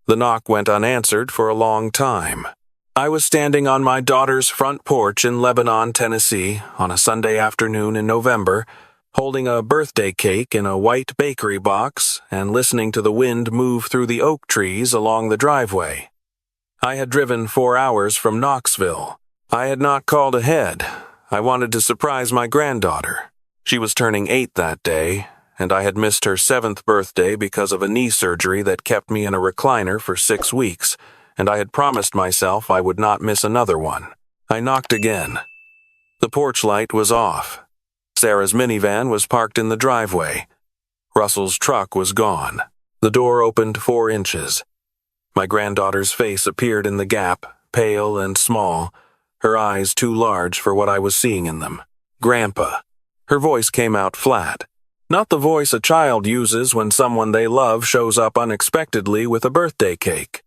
The knock went unanswered for a long time. I was standing on my daughter's front porch in Lebanon, Tennessee, on a Sunday afternoon in November, holding a birthday cake in a white bakery box and listening to the wind move through the oak trees along the driveway. I had driven 4 hours from Knoxville. I had not called ahead. I wanted to surprise my granddaughter. She was turning 8 that day, and I had missed her 7th birthday because of a knee surgery that kept me in a recliner for 6 weeks, and I had promised myself I would not miss another one. I knocked again. The porch light was off. Sarah's minivan was parked in the driveway. Russell's truck was gone. The door opened 4 inches. My granddaughter's face appeared in the gap, pale and small, her eyes too large for what I was seeing in them. Grandpa. Her voice came out flat. Not the voice a child uses when someone they love shows up unexpectedly with a birthday cake.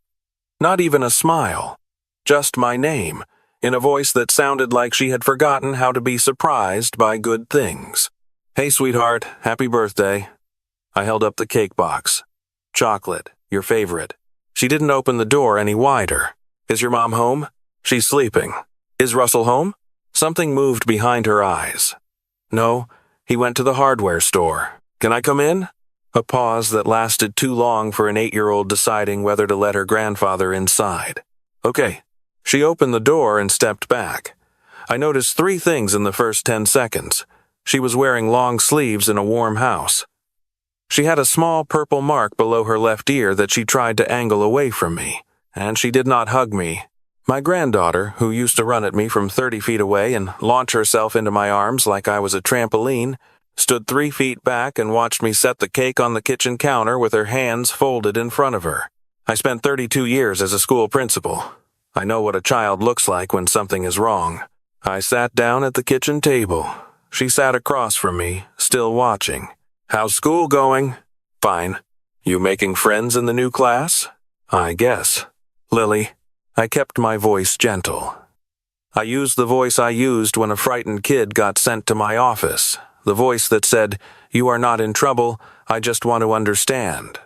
Not even a smile. Just my name, in a voice that sounded like she had forgotten how to be surprised by good things. "Hey, sweetheart, happy birthday." I held up the cake box. "Chocolate, your favorite." She didn't open the door any wider. "Is your mom home?" "She's sleeping." "Is Russell home?" Something moved behind her eyes. "No, he went to the hardware store. Can I come in?" A pause that lasted too long for an 8-year-old deciding whether to let her grandfather inside. "Okay." She opened the door and stepped back. I noticed 3 things in the first 10 seconds. She was wearing long sleeves in a warm house. She had a small purple mark below her left ear that she tried to angle away from me, and she did not hug me. My granddaughter, who used to run at me from 30 feet away and launch herself into my arms like I was a trampoline, stood 3 feet back and watched me set the cake on the kitchen counter with her hands folded in front of her. I spent 32 years as a school principal. I know what a child looks like when something is wrong. I sat down at the kitchen table. She sat across from me, still watching. "How's school going?" "Fine." "You making friends in the new class?" "I guess." "Lily." I kept my voice gentle. I used the voice I used when a frightened kid got sent to my office, the voice that said, "You are not in trouble, I just want to understand."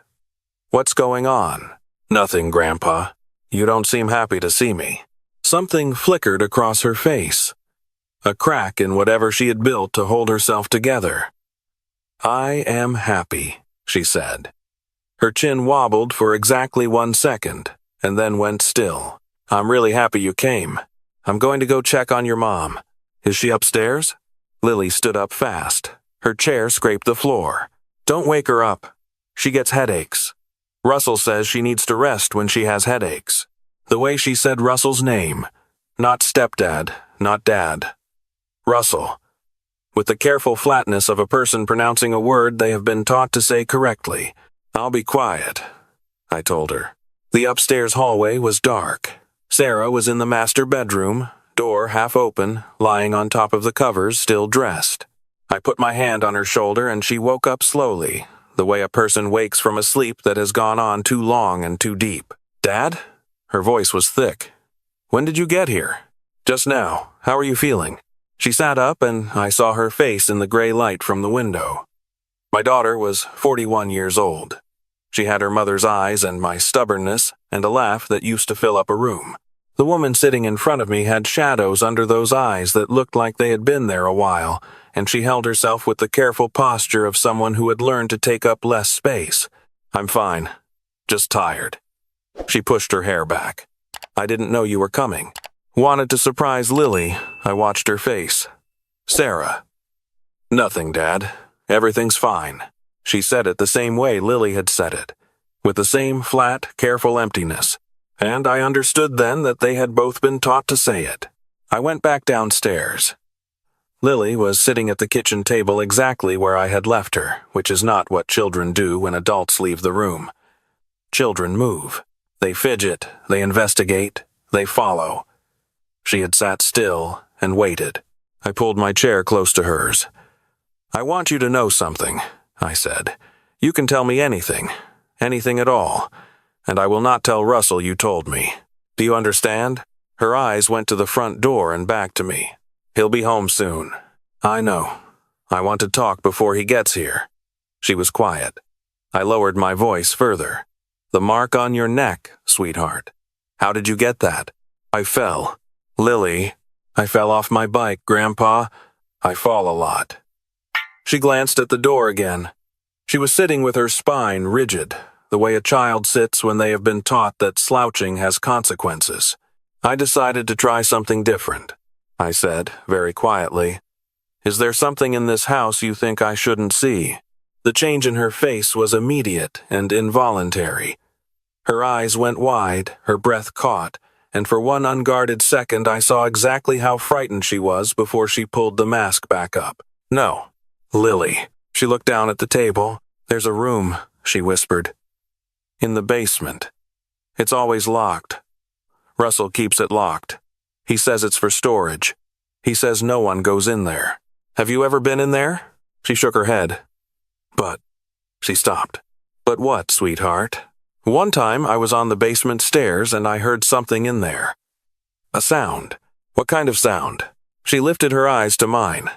"What's going on?" "Nothing, Grandpa. You don't seem happy to see me." Something flickered across her face. A crack in whatever she had built to hold herself together. "I am happy," she said. Her chin wobbled for exactly 1 second, and then went still. "I'm really happy you came. I'm going to go check on your mom. Is she upstairs?" Lily stood up fast. Her chair scraped the floor. "Don't wake her up. She gets headaches. Russell says she needs to rest when she has headaches." The way she said Russell's name. Not stepdad, not dad. Russell. With the careful flatness of a person pronouncing a word they have been taught to say correctly. "I'll be quiet," I told her. The upstairs hallway was dark. Sarah was in the master bedroom, door half open, lying on top of the covers, still dressed. I put my hand on her shoulder and she woke up slowly, the way a person wakes from a sleep that has gone on too long and too deep. "Dad?" Her voice was thick. "When did you get here?" "Just now. How are you feeling?" She sat up and I saw her face in the gray light from the window. My daughter was 41 years old. She had her mother's eyes and my stubbornness and a laugh that used to fill up a room. The woman sitting in front of me had shadows under those eyes that looked like they had been there a while, and she held herself with the careful posture of someone who had learned to take up less space. "I'm fine. Just tired." She pushed her hair back. "I didn't know you were coming." Wanted to surprise Lily. I watched her face. "Sarah." "Nothing, Dad. Everything's fine." She said it the same way Lily had said it, with the same flat, careful emptiness. And I understood then that they had both been taught to say it. I went back downstairs. Lily was sitting at the kitchen table exactly where I had left her, which is not what children do when adults leave the room. Children move. They fidget, they investigate, they follow. She had sat still and waited. I pulled my chair close to hers. "I want you to know something," I said. "You can tell me anything at all, and I will not tell Russell you told me. Do you understand?" Her eyes went to the front door and back to me. "He'll be home soon." "I know. I want to talk before he gets here." She was quiet. I lowered my voice further. The mark on your neck, sweetheart. How did you get that? I fell. Lily, I fell off my bike, Grandpa. I fall a lot. She glanced at the door again. She was sitting with her spine rigid, the way a child sits when they have been taught that slouching has consequences. I decided to try something different. I said, very quietly, "Is there something in this house you think I shouldn't see?" The change in her face was immediate and involuntary. Her eyes went wide, her breath caught, and for one unguarded second I saw exactly how frightened she was before she pulled the mask back up. "No, Lily." She looked down at the table. "There's a room," she whispered. "In the basement. It's always locked. Russell keeps it locked. He says it's for storage. He says no one goes in there. Have you ever been in there?" She shook her head. "But," she stopped. "But what, sweetheart? One time I was on the basement stairs and I heard something in there. A sound." "What kind of sound?" She lifted her eyes to mine,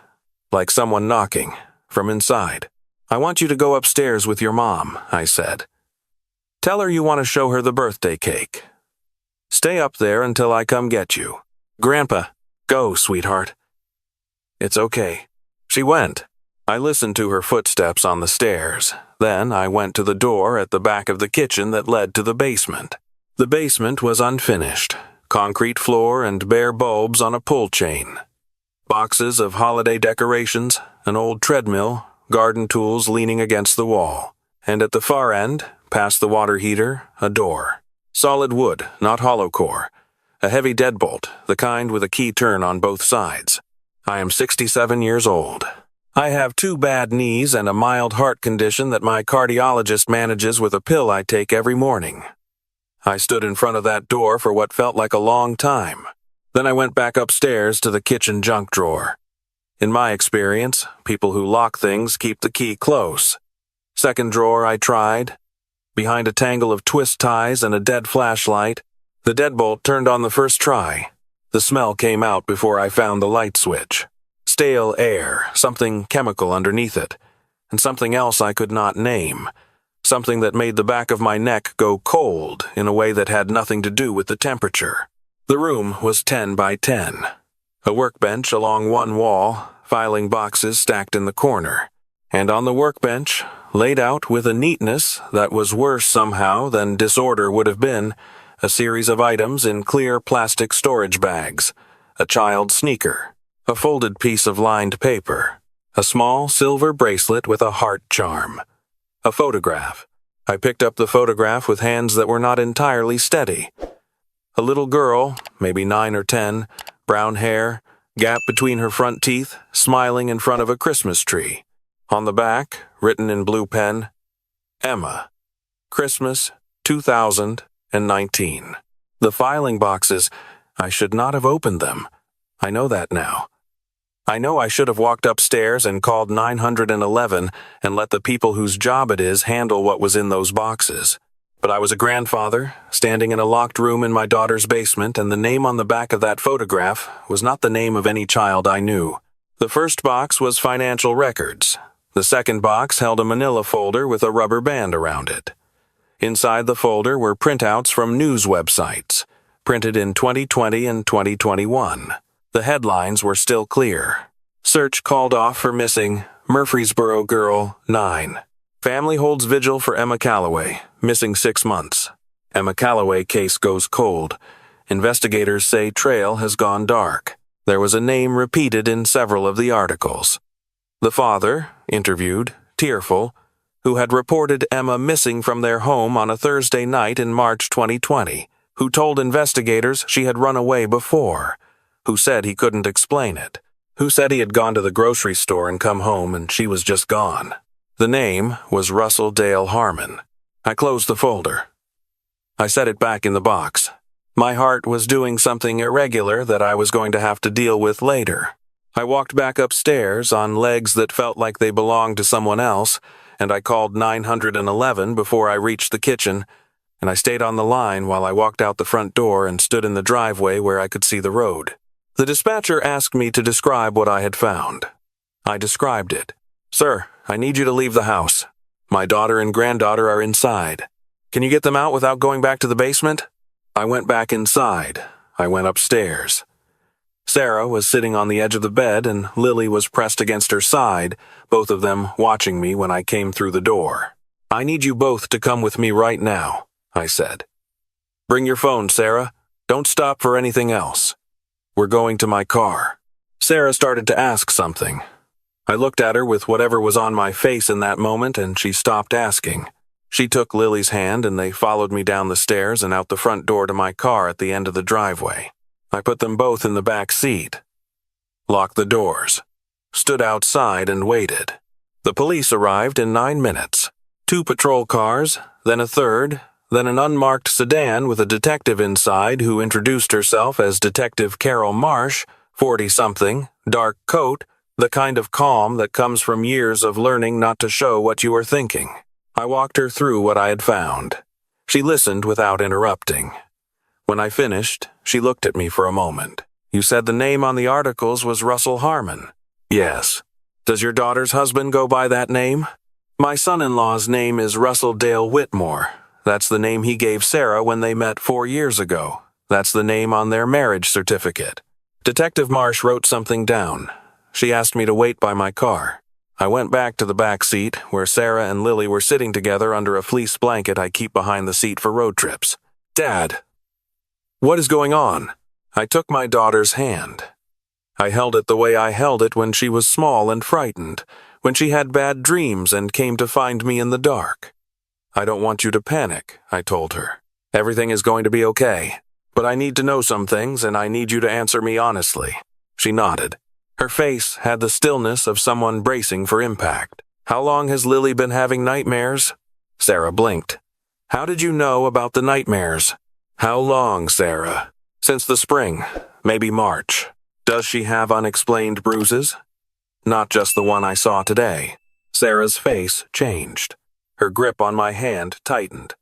like someone knocking, from inside. "I want you to go upstairs with your mom," I said. "Tell her you want to show her the birthday cake. Stay up there until I come get you. Grandpa, go, sweetheart." "It's okay." She went. I listened to her footsteps on the stairs. Then I went to the door at the back of the kitchen that led to the basement. The basement was unfinished, concrete floor and bare bulbs on a pull chain. Boxes of holiday decorations, an old treadmill, garden tools leaning against the wall. And at the far end, past the water heater, a door. Solid wood, not hollow core. A heavy deadbolt, the kind with a key turn on both sides. I am 67 years old. I have 2 bad knees and a mild heart condition that my cardiologist manages with a pill I take every morning. I stood in front of that door for what felt like a long time. Then I went back upstairs to the kitchen junk drawer. In my experience, people who lock things keep the key close. Second drawer I tried. Behind a tangle of twist ties and a dead flashlight, the deadbolt turned on the first try. The smell came out before I found the light switch. Stale air, something chemical underneath it, and something else I could not name. Something that made the back of my neck go cold in a way that had nothing to do with the temperature. The room was 10 by 10. A workbench along one wall, filing boxes stacked in the corner. And on the workbench, laid out with a neatness that was worse somehow than disorder would have been, a series of items in clear plastic storage bags, a child's sneaker, a folded piece of lined paper, a small silver bracelet with a heart charm, a photograph. I picked up the photograph with hands that were not entirely steady. A little girl, maybe 9 or 10, brown hair, gap between her front teeth, smiling in front of a Christmas tree. On the back, written in blue pen, Emma, Christmas 2019. The filing boxes, I should not have opened them. I know that now. I know I should have walked upstairs and called 911 and let the people whose job it is handle what was in those boxes. But I was a grandfather, standing in a locked room in my daughter's basement, and the name on the back of that photograph was not the name of any child I knew. The first box was financial records. The second box held a manila folder with a rubber band around it. Inside the folder were printouts from news websites, printed in 2020 and 2021. The headlines were still clear. Search called off for missing Murfreesboro girl 9. Family holds vigil for Emma Calloway, missing 6 months. Emma Calloway case goes cold. Investigators say trail has gone dark. There was a name repeated in several of the articles. The father, interviewed, tearful, who had reported Emma missing from their home on a Thursday night in March 2020, who told investigators she had run away before, who said he couldn't explain it, who said he had gone to the grocery store and come home and she was just gone. The name was Russell Dale Harmon. I closed the folder. I set it back in the box. My heart was doing something irregular that I was going to have to deal with later. I walked back upstairs on legs that felt like they belonged to someone else, and I called 911 before I reached the kitchen, and I stayed on the line while I walked out the front door and stood in the driveway where I could see the road. The dispatcher asked me to describe what I had found. I described it. "Sir, I need you to leave the house. My daughter and granddaughter are inside. Can you get them out without going back to the basement? I went back inside. I went upstairs. Sarah was sitting on the edge of the bed and Lily was pressed against her side, both of them watching me when I came through the door. I need you both to come with me right now, I said. Bring your phone, Sarah. Don't stop for anything else. We're going to my car. Sarah started to ask something. I looked at her with whatever was on my face in that moment and she stopped asking. She took Lily's hand and they followed me down the stairs and out the front door to my car at the end of the driveway. I put them both in the back seat, locked the doors, stood outside and waited. The police arrived in 9 minutes. 2 patrol cars, then a third, then an unmarked sedan with a detective inside who introduced herself as Detective Carol Marsh, 40-something, dark coat, the kind of calm that comes from years of learning not to show what you are thinking. I walked her through what I had found. She listened without interrupting. When I finished, she looked at me for a moment. You said the name on the articles was Russell Harmon. Yes. Does your daughter's husband go by that name? My son-in-law's name is Russell Dale Whitmore. That's the name he gave Sarah when they met 4 years ago. That's the name on their marriage certificate. Detective Marsh wrote something down. She asked me to wait by my car. I went back to the back seat, where Sarah and Lily were sitting together under a fleece blanket I keep behind the seat for road trips. Dad, what is going on? I took my daughter's hand. I held it the way I held it when she was small and frightened, when she had bad dreams and came to find me in the dark. I don't want you to panic, I told her. Everything is going to be okay. But I need to know some things and I need you to answer me honestly. She nodded. Her face had the stillness of someone bracing for impact. How long has Lily been having nightmares? Sarah blinked. How did you know about the nightmares? How long, Sarah? Since the spring, maybe March. Does she have unexplained bruises? Not just the one I saw today. Sarah's face changed. Her grip on my hand tightened.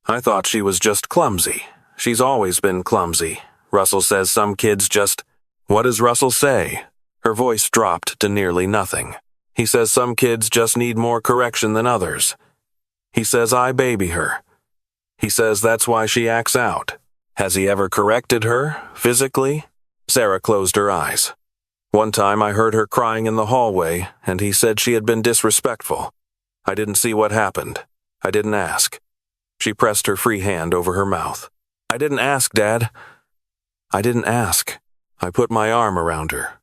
I thought she was just clumsy. She's always been clumsy. Russell says some kids just... What does Russell say? Her voice dropped to nearly nothing. He says some kids just need more correction than others. He says I baby her. He says that's why she acts out. Has he ever corrected her, physically? Sarah closed her eyes. One time I heard her crying in the hallway, and he said she had been disrespectful. I didn't see what happened. I didn't ask. She pressed her free hand over her mouth. I didn't ask, Dad. I didn't ask. I put my arm around her.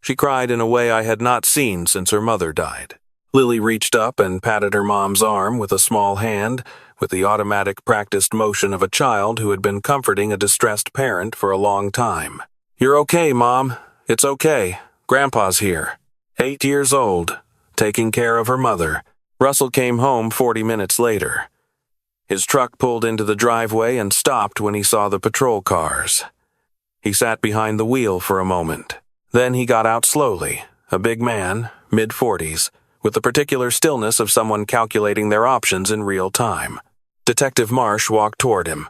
She cried in a way I had not seen since her mother died. Lily reached up and patted her mom's arm with a small hand, with the automatic practiced motion of a child who had been comforting a distressed parent for a long time. You're okay, Mom. It's okay. Grandpa's here. 8 years old, taking care of her mother. Russell came home 40 minutes later. His truck pulled into the driveway and stopped when he saw the patrol cars. He sat behind the wheel for a moment. Then he got out slowly, a big man, mid-40s, with the particular stillness of someone calculating their options in real time. Detective Marsh walked toward him.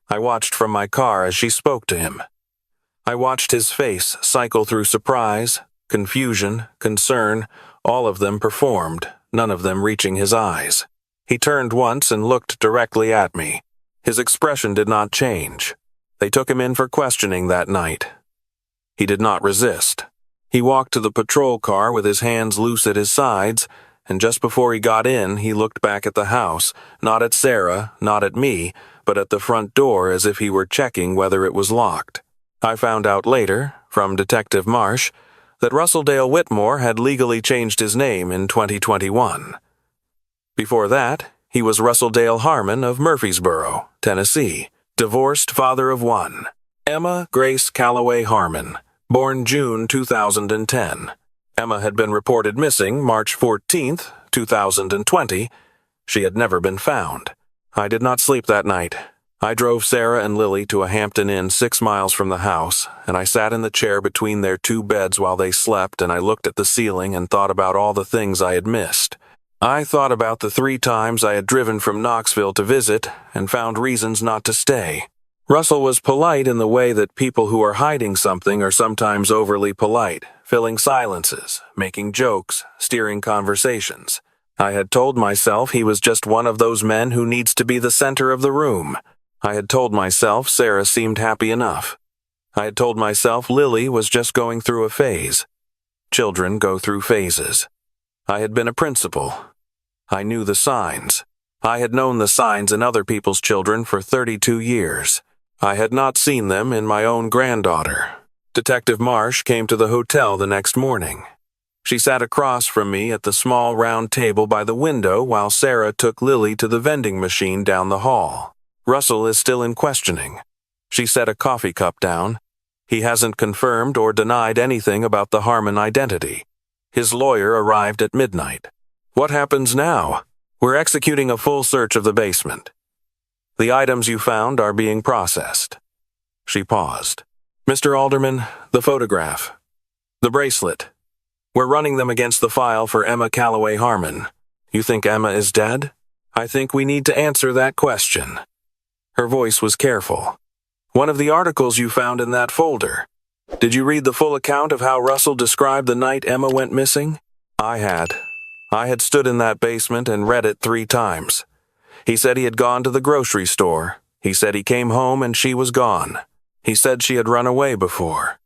I watched from my car as she spoke to him. I watched his face cycle through surprise, confusion, concern, all of them performed, none of them reaching his eyes. He turned once and looked directly at me. His expression did not change. They took him in for questioning that night. He did not resist. He walked to the patrol car with his hands loose at his sides, and just before he got in, he looked back at the house, not at Sarah, not at me, but at the front door as if he were checking whether it was locked. I found out later, from Detective Marsh, that Russell Dale Whitmore had legally changed his name in 2021. Before that, he was Russell Dale Harmon of Murfreesboro, Tennessee, divorced father of one, Emma Grace Calloway Harmon, born June 2010. Emma had been reported missing March 14, 2020. She had never been found. I did not sleep that night. I drove Sarah and Lily to a Hampton Inn 6 miles from the house, and I sat in the chair between their 2 beds while they slept, and I looked at the ceiling and thought about all the things I had missed. I thought about the 3 times I had driven from Knoxville to visit and found reasons not to stay. Russell was polite in the way that people who are hiding something are sometimes overly polite, filling silences, making jokes, steering conversations. I had told myself he was just one of those men who needs to be the center of the room. I had told myself Sarah seemed happy enough. I had told myself Lily was just going through a phase. Children go through phases. I had been a principal. I knew the signs. I had known the signs in other people's children for 32 years. I had not seen them in my own granddaughter. Detective Marsh came to the hotel the next morning. She sat across from me at the small round table by the window while Sarah took Lily to the vending machine down the hall. Russell is still in questioning. She set a coffee cup down. He hasn't confirmed or denied anything about the Harmon identity. His lawyer arrived at midnight. What happens now? We're executing a full search of the basement. The items you found are being processed. She paused. Mr. Alderman, the photograph. The bracelet. We're running them against the file for Emma Calloway Harmon. You think Emma is dead? I think we need to answer that question. Her voice was careful. One of the articles you found in that folder. Did you read the full account of how Russell described the night Emma went missing? I had. I had stood in that basement and read it 3 times. He said he had gone to the grocery store. He said he came home and she was gone. He said she had run away before.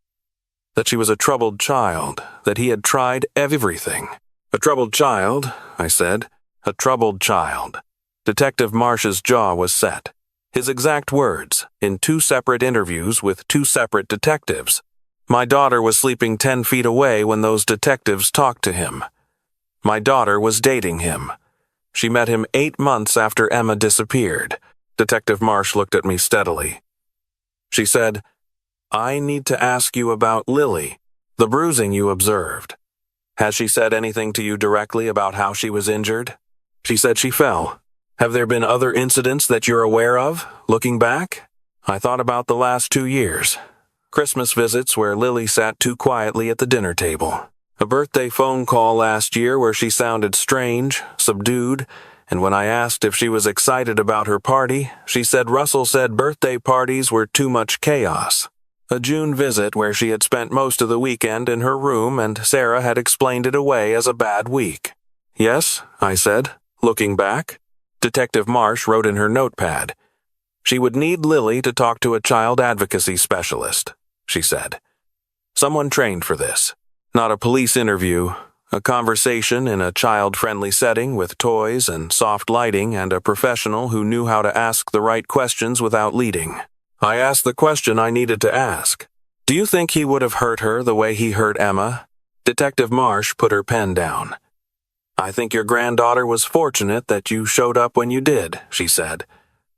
That she was a troubled child, that he had tried everything. A troubled child, I said. A troubled child. Detective Marsh's jaw was set. His exact words, in 2 separate interviews with 2 separate detectives. My daughter was sleeping 10 feet away when those detectives talked to him. My daughter was dating him. She met him 8 months after Emma disappeared. Detective Marsh looked at me steadily. She said, I need to ask you about Lily, the bruising you observed. Has she said anything to you directly about how she was injured? She said she fell. Have there been other incidents that you're aware of, looking back? I thought about the last 2 years. Christmas visits where Lily sat too quietly at the dinner table. A birthday phone call last year where she sounded strange, subdued, and when I asked if she was excited about her party, she said Russell said birthday parties were too much chaos. A June visit where she had spent most of the weekend in her room and Sarah had explained it away as a bad week. Yes, I said, looking back. Detective Marsh wrote in her notepad. She would need Lily to talk to a child advocacy specialist, she said. Someone trained for this. Not a police interview, a conversation in a child-friendly setting with toys and soft lighting and a professional who knew how to ask the right questions without leading. I asked the question I needed to ask. Do you think he would have hurt her the way he hurt Emma? Detective Marsh put her pen down. I think your granddaughter was fortunate that you showed up when you did, she said.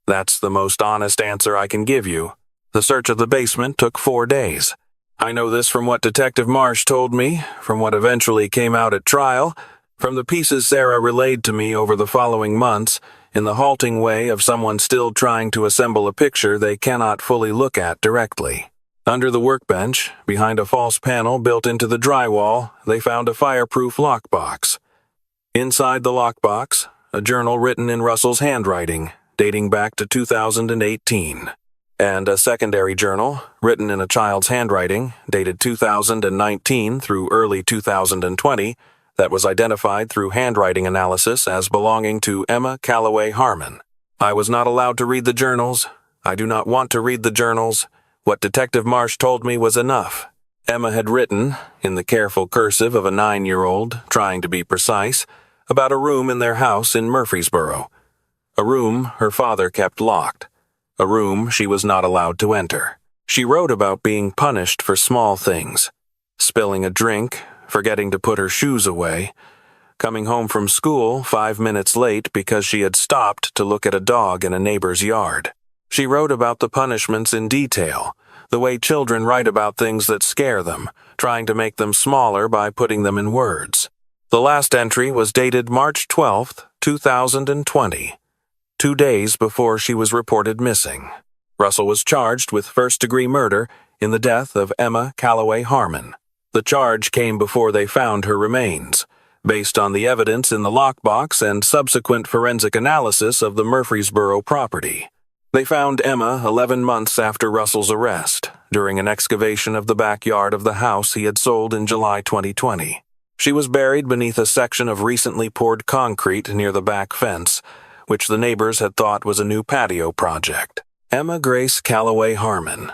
That's the most honest answer I can give you. The search of the basement took 4 days. I know this from what Detective Marsh told me, from what eventually came out at trial, from the pieces Sarah relayed to me over the following months, in the halting way of someone still trying to assemble a picture they cannot fully look at directly. Under the workbench, behind a false panel built into the drywall, they found a fireproof lockbox. Inside the lockbox, a journal written in Russell's handwriting, dating back to 2018. And a secondary journal, written in a child's handwriting, dated 2019 through early 2020, that was identified through handwriting analysis as belonging to Emma Calloway Harmon. I was not allowed to read the journals. I do not want to read the journals. What Detective Marsh told me was enough. Emma had written, in the careful cursive of a 9-year-old, trying to be precise, about a room in their house in Murfreesboro. A room her father kept locked. A room she was not allowed to enter. She wrote about being punished for small things. Spilling a drink, forgetting to put her shoes away, coming home from school 5 minutes late because she had stopped to look at a dog in a neighbor's yard. She wrote about the punishments in detail, the way children write about things that scare them, trying to make them smaller by putting them in words. The last entry was dated March 12, 2020. 2 days before she was reported missing. Russell was charged with first-degree murder in the death of Emma Calloway Harmon. The charge came before they found her remains, based on the evidence in the lockbox and subsequent forensic analysis of the Murfreesboro property. They found Emma 11 months after Russell's arrest, during an excavation of the backyard of the house he had sold in July 2020. She was buried beneath a section of recently poured concrete near the back fence, which the neighbors had thought was a new patio project. Emma Grace Calloway Harmon,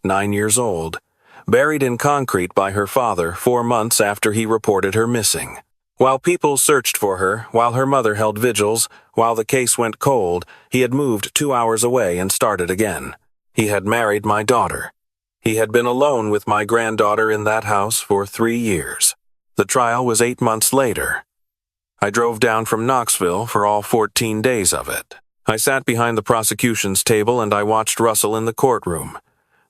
9 years old, buried in concrete by her father 4 months after he reported her missing. While people searched for her, while her mother held vigils, while the case went cold, he had moved 2 hours away and started again. He had married my daughter. He had been alone with my granddaughter in that house for 3 years. The trial was 8 months later. I drove down from Knoxville for all 14 days of it. I sat behind the prosecution's table and I watched Russell in the courtroom.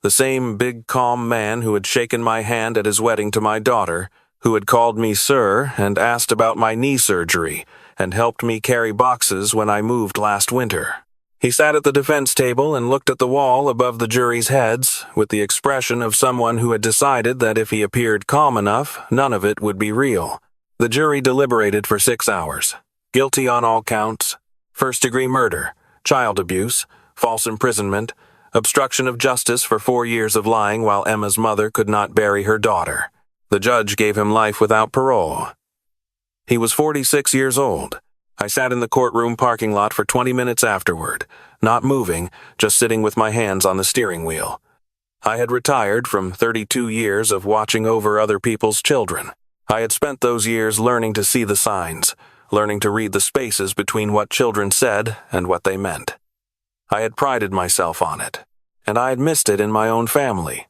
The same big, calm man who had shaken my hand at his wedding to my daughter, who had called me sir and asked about my knee surgery and helped me carry boxes when I moved last winter. He sat at the defense table and looked at the wall above the jury's heads with the expression of someone who had decided that if he appeared calm enough, none of it would be real. The jury deliberated for 6 hours. Guilty on all counts: first-degree murder, child abuse, false imprisonment, obstruction of justice for 4 years of lying while Emma's mother could not bury her daughter. The judge gave him life without parole. He was 46 years old. I sat in the courtroom parking lot for 20 minutes afterward, not moving, just sitting with my hands on the steering wheel. I had retired from 32 years of watching over other people's children. I had spent those years learning to see the signs, learning to read the spaces between what children said and what they meant. I had prided myself on it, and I had missed it in my own family.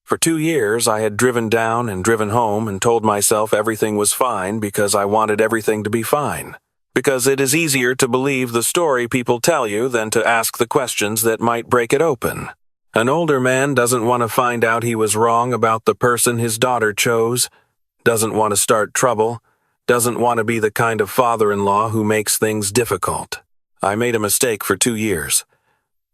For 2 years, I had driven down and driven home and told myself everything was fine because I wanted everything to be fine. Because it is easier to believe the story people tell you than to ask the questions that might break it open. An older man doesn't want to find out he was wrong about the person his daughter chose, doesn't want to start trouble, doesn't want to be the kind of father-in-law who makes things difficult. I made a mistake for 2 years.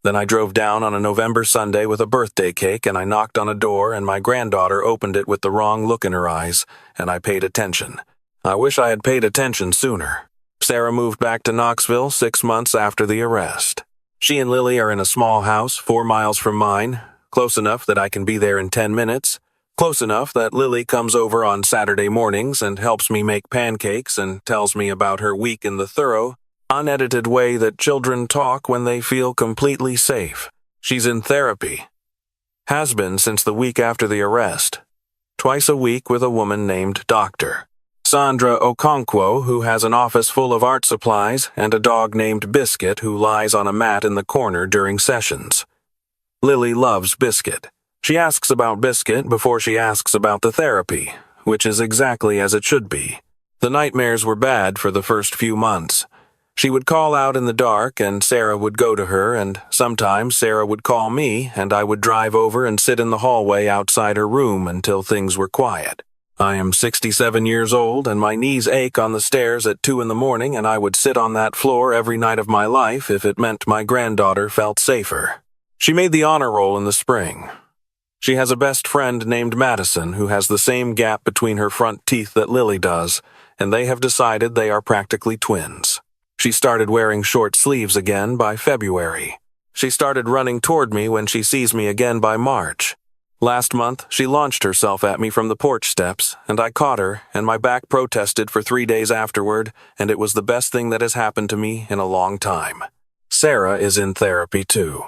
Then I drove down on a November Sunday with a birthday cake and I knocked on a door and my granddaughter opened it with the wrong look in her eyes, and I paid attention. I wish I had paid attention sooner. Sarah moved back to Knoxville 6 months after the arrest. She and Lily are in a small house 4 miles from mine, close enough that I can be there in 10 minutes, close enough that Lily comes over on Saturday mornings and helps me make pancakes and tells me about her week in the thorough, unedited way that children talk when they feel completely safe. She's in therapy. Has been since the week after the arrest. Twice a week with a woman named Dr. Sandra Okonkwo, who has an office full of art supplies, and a dog named Biscuit who lies on a mat in the corner during sessions. Lily loves Biscuit. She asks about Biscuit before she asks about the therapy, which is exactly as it should be. The nightmares were bad for the first few months. She would call out in the dark and Sarah would go to her, and sometimes Sarah would call me and I would drive over and sit in the hallway outside her room until things were quiet. I am 67 years old and my knees ache on the stairs at 2 in the morning, and I would sit on that floor every night of my life if it meant my granddaughter felt safer. She made the honor roll in the spring. She has a best friend named Madison who has the same gap between her front teeth that Lily does, and they have decided they are practically twins. She started wearing short sleeves again by February. She started running toward me when she sees me again by March. Last month, she launched herself at me from the porch steps, and I caught her, and my back protested for 3 days afterward, and it was the best thing that has happened to me in a long time. Sarah is in therapy too,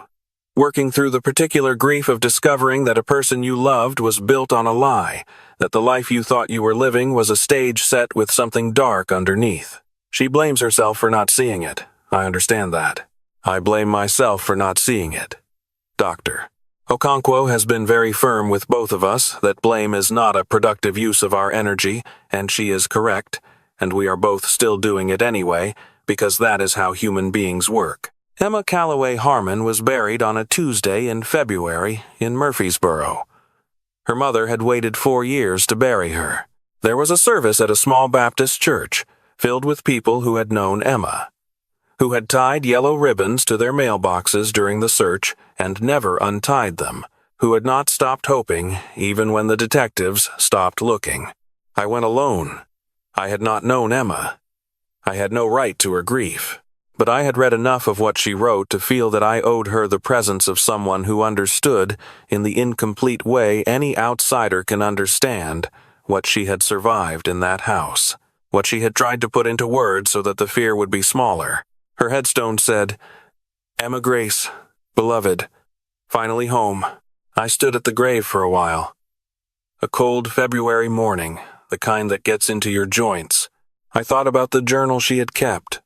working through the particular grief of discovering that a person you loved was built on a lie, that the life you thought you were living was a stage set with something dark underneath. She blames herself for not seeing it. I understand that. I blame myself for not seeing it. Doctor. Okonkwo has been very firm with both of us that blame is not a productive use of our energy, and she is correct, and we are both still doing it anyway, because that is how human beings work. Emma Calloway Harmon was buried on a Tuesday in February in Murfreesboro. Her mother had waited 4 years to bury her. There was a service at a small Baptist church, filled with people who had known Emma, who had tied yellow ribbons to their mailboxes during the search and never untied them, who had not stopped hoping even when the detectives stopped looking. I went alone. I had not known Emma. I had no right to her grief, but I had read enough of what she wrote to feel that I owed her the presence of someone who understood, in the incomplete way any outsider can understand, what she had survived in that house, what she had tried to put into words so that the fear would be smaller. Her headstone said, "Emma Grace, beloved, finally home." I stood at the grave for a while. A cold February morning, the kind that gets into your joints. I thought about the journal she had kept,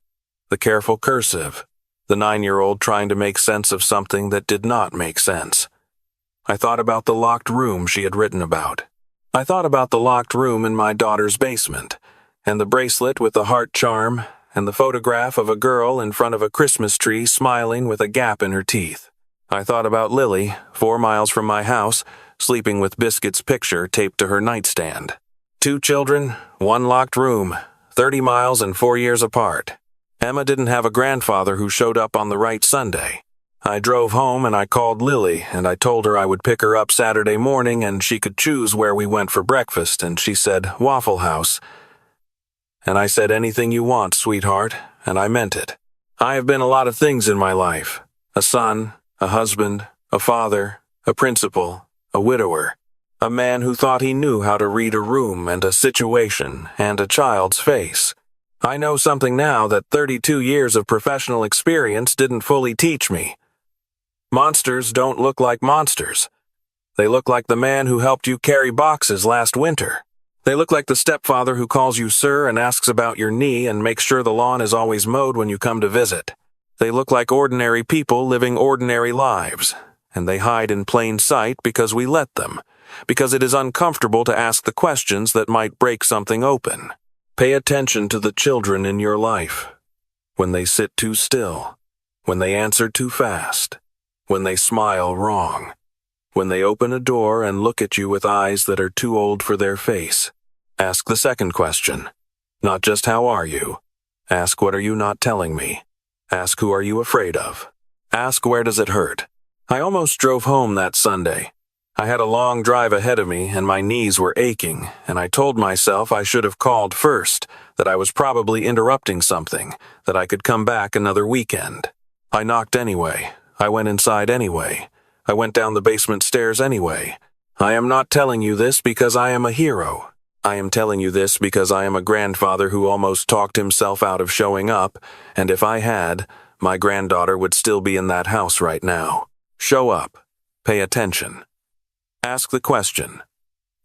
the careful cursive, the 9-year-old trying to make sense of something that did not make sense. I thought about the locked room she had written about. I thought about the locked room in my daughter's basement, and the bracelet with the heart charm, and the photograph of a girl in front of a Christmas tree smiling with a gap in her teeth. I thought about Lily, 4 miles from my house, sleeping with Biscuit's picture taped to her nightstand. 2 children, 1 locked room, 30 miles and 4 years apart. Emma didn't have a grandfather who showed up on the right Sunday. I drove home and I called Lily and I told her I would pick her up Saturday morning and she could choose where we went for breakfast, and she said, "Waffle House." And I said, "Anything you want, sweetheart," and I meant it. I have been a lot of things in my life. A son, a husband, a father, a principal, a widower, a man who thought he knew how to read a room and a situation and a child's face. I know something now that 32 years of professional experience didn't fully teach me. Monsters don't look like monsters. They look like the man who helped you carry boxes last winter. They look like the stepfather who calls you sir and asks about your knee and makes sure the lawn is always mowed when you come to visit. They look like ordinary people living ordinary lives, and they hide in plain sight because we let them, because it is uncomfortable to ask the questions that might break something open. Pay attention to the children in your life. When they sit too still, when they answer too fast, when they smile wrong, when they open a door and look at you with eyes that are too old for their face. Ask the second question. Not just how are you. Ask what are you not telling me. Ask who are you afraid of. Ask where does it hurt. I almost drove home that Sunday. I had a long drive ahead of me and my knees were aching, and I told myself I should have called first, that I was probably interrupting something, that I could come back another weekend. I knocked anyway. I went inside anyway. I went down the basement stairs anyway. I am not telling you this because I am a hero. I am telling you this because I am a grandfather who almost talked himself out of showing up, and if I had, my granddaughter would still be in that house right now. Show up. Pay attention. Ask the question.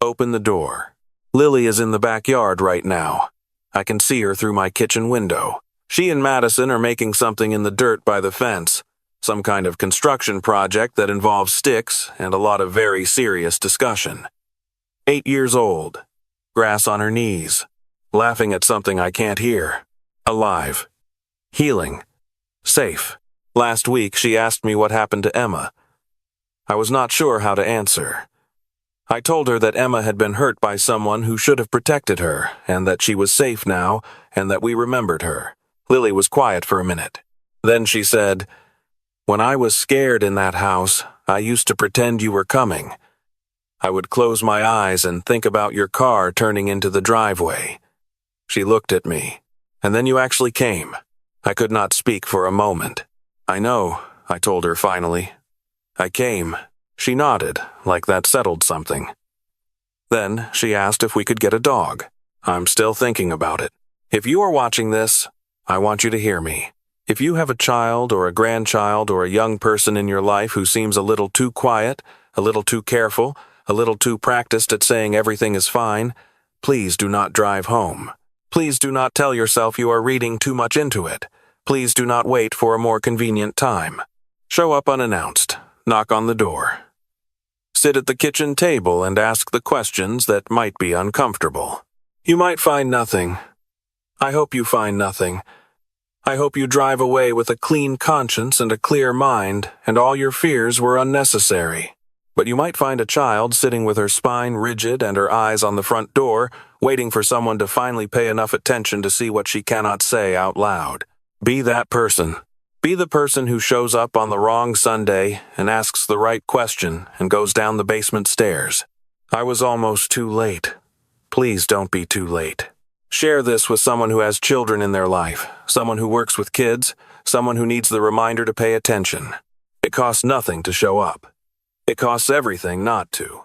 Open the door. Lily is in the backyard right now. I can see her through my kitchen window. She and Madison are making something in the dirt by the fence. Some kind of construction project that involves sticks and a lot of very serious discussion. 8 years old. Grass on her knees. Laughing at something I can't hear. Alive. Healing. Safe. Last week she asked me what happened to Emma. I was not sure how to answer. I told her that Emma had been hurt by someone who should have protected her, and that she was safe now, and that we remembered her. Lily was quiet for a minute. Then she said, "When I was scared in that house, I used to pretend you were coming. I would close my eyes and think about your car turning into the driveway." She looked at me. "And then you actually came." I could not speak for a moment. "I know," I told her finally. "I came." She nodded, like that settled something. Then she asked if we could get a dog. I'm still thinking about it. If you are watching this, I want you to hear me. If you have a child or a grandchild or a young person in your life who seems a little too quiet, a little too careful, a little too practiced at saying everything is fine, please do not drive home. Please do not tell yourself you are reading too much into it. Please do not wait for a more convenient time. Show up unannounced. Knock on the door. Sit at the kitchen table and ask the questions that might be uncomfortable. You might find nothing. I hope you find nothing. I hope you drive away with a clean conscience and a clear mind, and all your fears were unnecessary. But you might find a child sitting with her spine rigid and her eyes on the front door, waiting for someone to finally pay enough attention to see what she cannot say out loud. Be that person. Be the person who shows up on the wrong Sunday and asks the right question and goes down the basement stairs. I was almost too late. Please don't be too late. Share this with someone who has children in their life, someone who works with kids, someone who needs the reminder to pay attention. It costs nothing to show up. It costs everything not to.